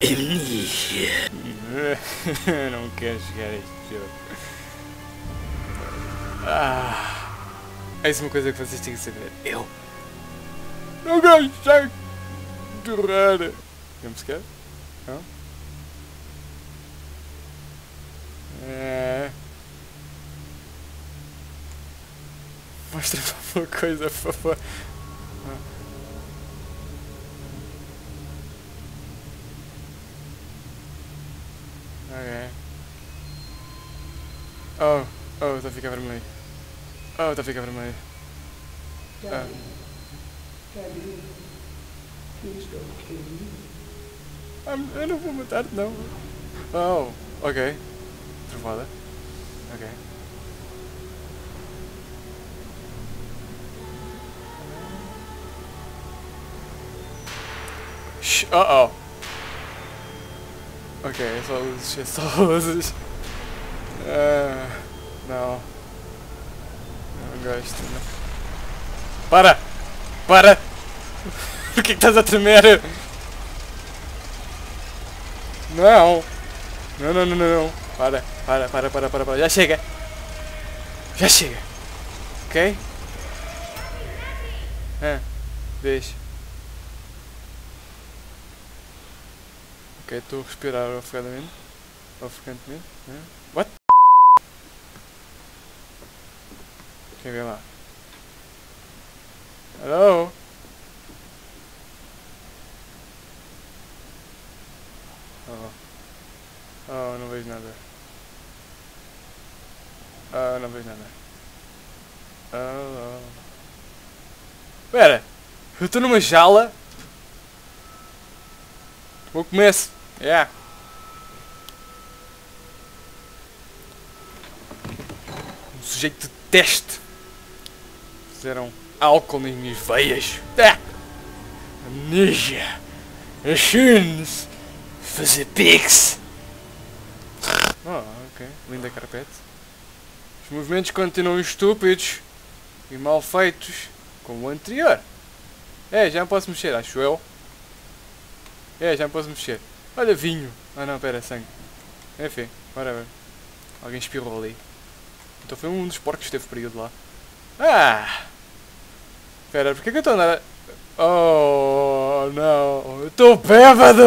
Amnesia. Não quero jogar este jogo. Essa é uma coisa que vocês têm que saber. Eu não gosto de chorar. Vamos quer? Não? Mostra-me uma coisa, por favor. Ok. Oh, está a ficar vermelho. Oh, está a ficar vermelho. Daddy, please don't kill me. Eu não vou matar-te, não. Oh, ok. Trovada. Ok. Oh. Ok, é só luzes, é só luzes. Não. Não gosto, não. Para! Por que estás a tremer? Não! Não. Para. Já chega! Ok? Deixa. Ok, estou a respirar ofegantemente. What? Quem vem lá? Hello? Oh, não vejo nada. Não vejo nada. Pera! Eu estou numa jaula? Bom começo! Yeah! Um sujeito de teste! Fizeram álcool nas minhas veias! Amnesia! Machines! Fazer pix! Ok. Linda carpete. Os movimentos continuam estúpidos e mal feitos como o anterior. Já me posso mexer, acho eu. Já me posso mexer. Olha, vinho. Não, pera, sangue. Enfim, whatever. Alguém espirrou ali. Então foi um dos porcos que esteve período lá. Pera, porquê que eu estou a andar... Oh, não. Eu estou bêbado!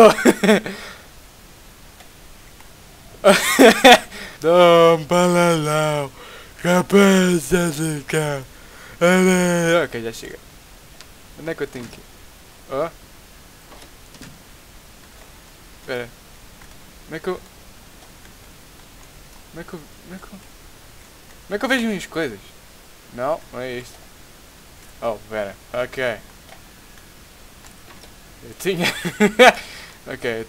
Dom balalau, cabeça de cá. Ok, já chega. Onde é que eu tenho que ir? Espera. Como é que eu vejo minhas coisas? Não é isto. Oh, pera. Ok. Eu tinha... Ok.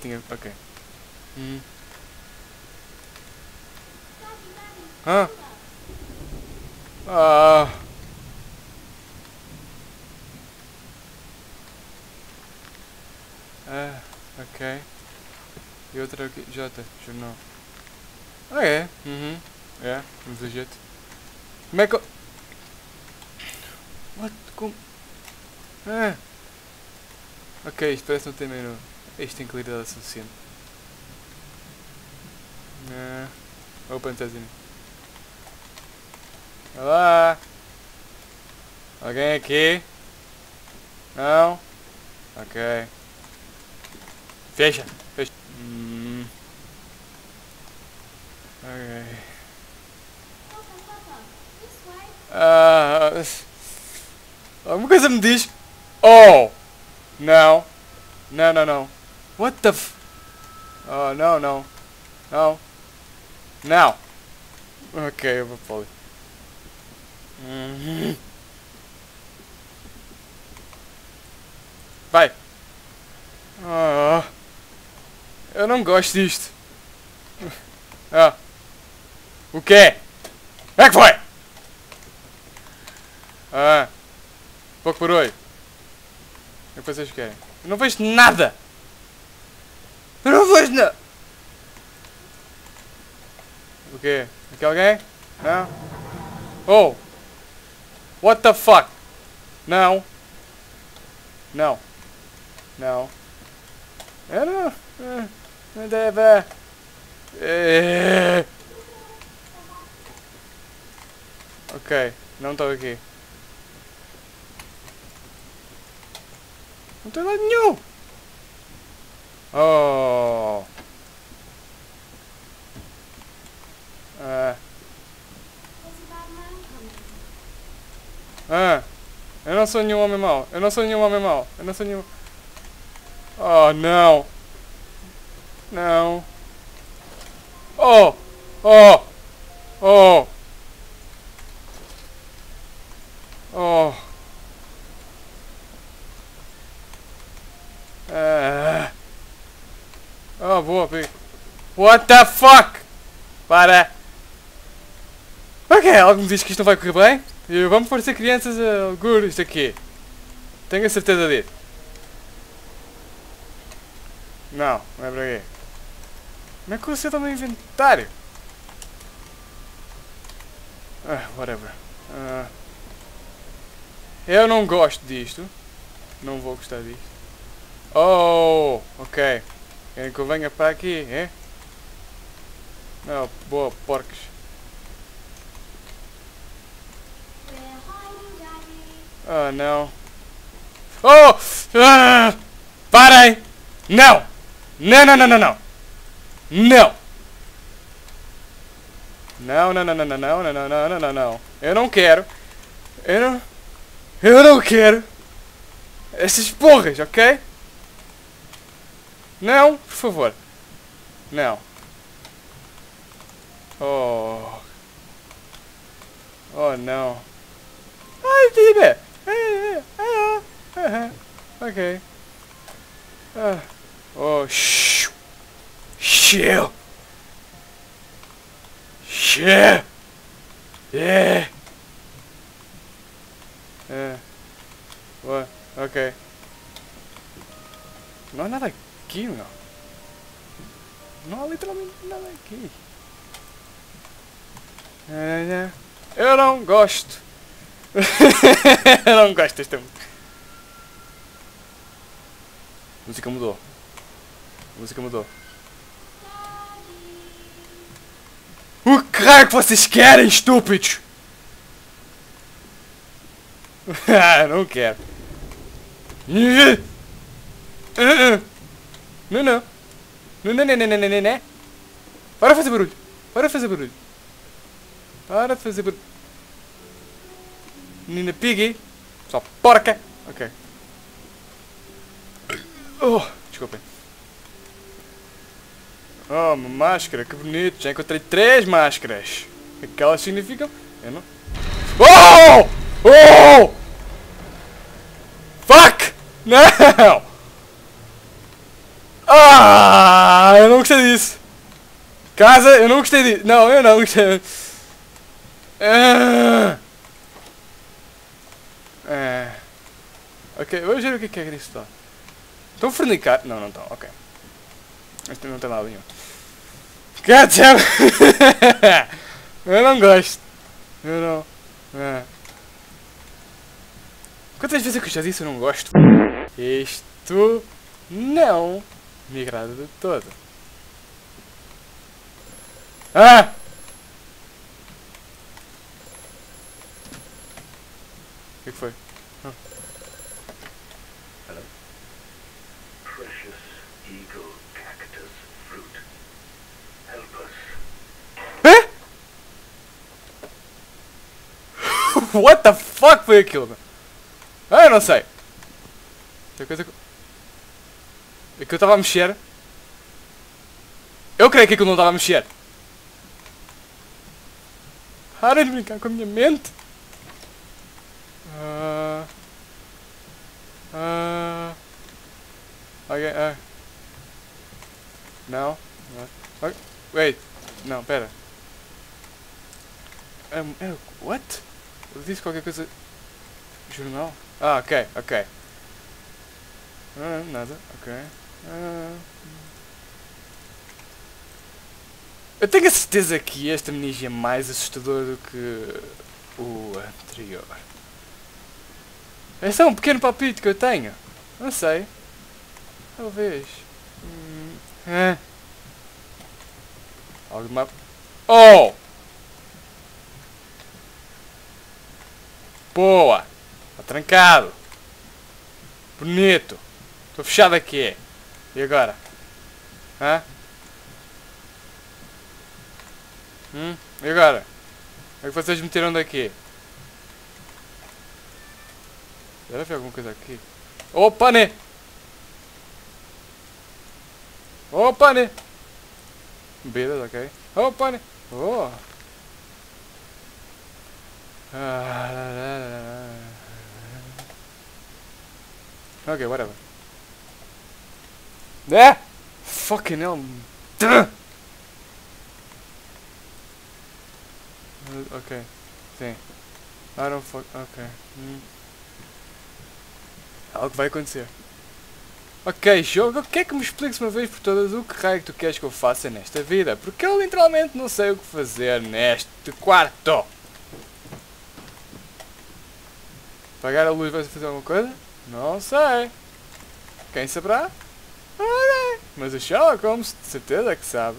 Ok. E outra aqui, J, jornal. Vamos ver jeito. Como é que eu... What? Como? Ok, isto parece não ter menu. Isto tem claridade suficiente. Open Sesame. Olá! Alguém aqui? Não? Ok. Fecha. Ok. Alguma coisa me diz... Oh! Não. Não. What the f... Oh, não. Não. Ok, eu vou para ali. Vai. Eu não gosto disto. O quê? Como é que foi? Pouco por oi. O que vocês querem? Eu não vejo nada. O quê? Aqui alguém? Não? Oh! What the fuck? Não. Não deve. Ok, não estou aqui. Não tem lado nenhum. Oh. Eu não sou nenhum homem mau. Eu não sou nenhum homem mau. Eu não sou nenhum... Oh, não. Não. Oh. Oh. Oh. Oh. Oh, boa, Pig. What the fuck? Para. Ok, algo me diz que isto não vai correr bem. E vamos parecer crianças a algures isto aqui. Tenho a certeza disso. Não, não é para aqui. Como é que você está no inventário? Whatever. Eu não gosto disto. Não vou gostar disto. Oh, ok. Querem que eu venha para aqui, é? Não, boa, porcos. Oh, não. Oh! Parem! Não! Não, não, não, não, não! Não! Não, não, não, não, não, não, não, não, não, não, não. Eu não quero. Eu não quero. Essas porras, ok? Não, por favor. Não. Oh. Oh, não. Ai, Tibe! Ok. Oh, shh. Chill. Chill. Yeah. What? Ok. Não há nada aqui, não. Não há literalmente nada aqui. Eu não gosto. Eu não gosto desta música. A música mudou. A música mudou. O que raio que vocês querem, estúpidos? Não quero. Não, não. Não, não, não, não, não, não, não. Para de fazer barulho. Para de fazer barulho. Para de fazer barulho. Menina Piggy. Só porca. Ok. Oh, desculpem. Oh, uma máscara, que bonito. Já encontrei 3 máscaras. O que elas significam? Eu não... Oh! Oh! Fuck! Não! Ah! Eu não gostei disso. Casa, eu não gostei disso. Não, eu não gostei. Ok, vamos ver o que é que isso está. Estão a fornicar? Não, não estão, ok. Este não tem nada nenhum. God damn! Eu não gosto. Eu não. Quantas vezes é que eu já disse eu não gosto? Isto não me agrada de todo. Ah! O que foi? Hello. Precious eagle cactus fruit. Help us. Hã? What the fuck foi aquilo? Ah, eu não sei. É que eu estava a mexer. Eu creio que aquilo não estava a mexer. Para de brincar com a minha mente. Ok, não. Wait. Não, pera. What? Eu disse qualquer coisa. Jornal? Ah, ok, ok. Nada, ok. Eu tenho a certeza que este amnésia é mais assustador do que o anterior. É só um pequeno palpite que eu tenho. Não sei. Talvez. Algo de mapa. Oh! Boa! Está trancado. Bonito. Estou fechado aqui. E agora? Hã? E agora? Como é que vocês me tiram daqui? Deve haver alguma coisa aqui. Opa, né? Opa, né? Bebidas, ok. Opa, né? Oh. Ok, whatever. Fucking hell. Ok. Sim. I don't fuck. Ok. Algo vai acontecer. Ok, jogo, o que é que me expliques uma vez por todas o que raio que tu queres que eu faça nesta vida? Porque eu literalmente não sei o que fazer neste quarto. Apagar a luz vai fazer alguma coisa? Não sei. Quem saberá? Ok. Mas o Sherlock Holmes de certeza que sabe.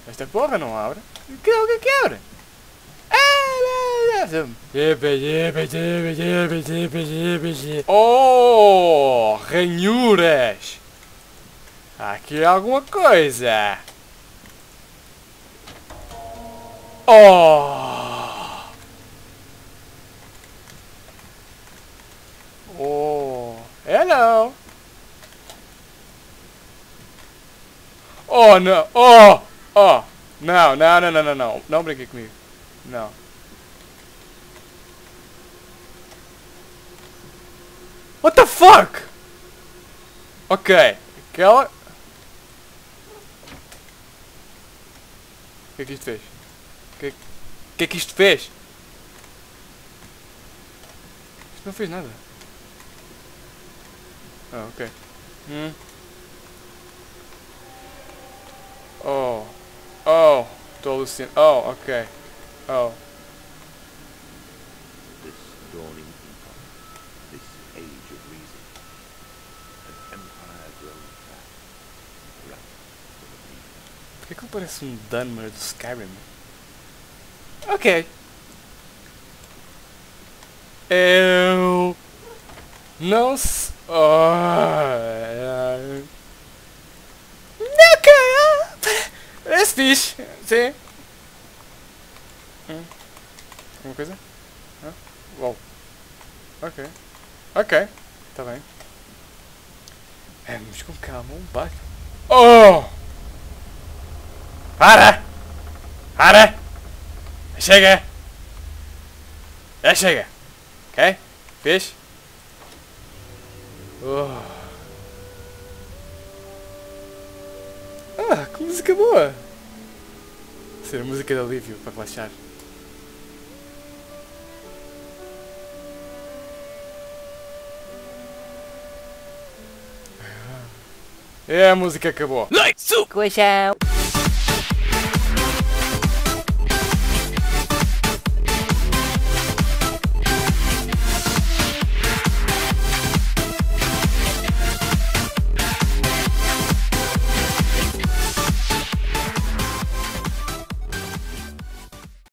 Esta porra não abre. Que é o que abre? Oh, ranhuras! Há aqui alguma coisa. Oh! Oh! Hello! Oh, não! Oh! Oh! Não, não, não, não, não, não. Não brinque comigo. Não. What the fuck? Ok. Aquela... O que é que isto fez? O que é que isto fez? Isto não fez nada. Ah, ok. Oh. Oh. Estou alucinando. Oh, ok. Oh. This dawning epoch, this age of reason, an empire grown fat, wrapped for the people. Por que ele parece um Dunmer do Skyrim? Ok. Eu... Não se... Ok. Parece fixe. Sim. Alguma coisa? Uau. Ok. Ok. Tá bem. Vamos com calma. Um bate. Oh! Para! Para! Chega! Já chega! Ok? Fez? Oh. Ah, que música boa! Ser música de alívio para relaxar. E a música acabou. Coixão.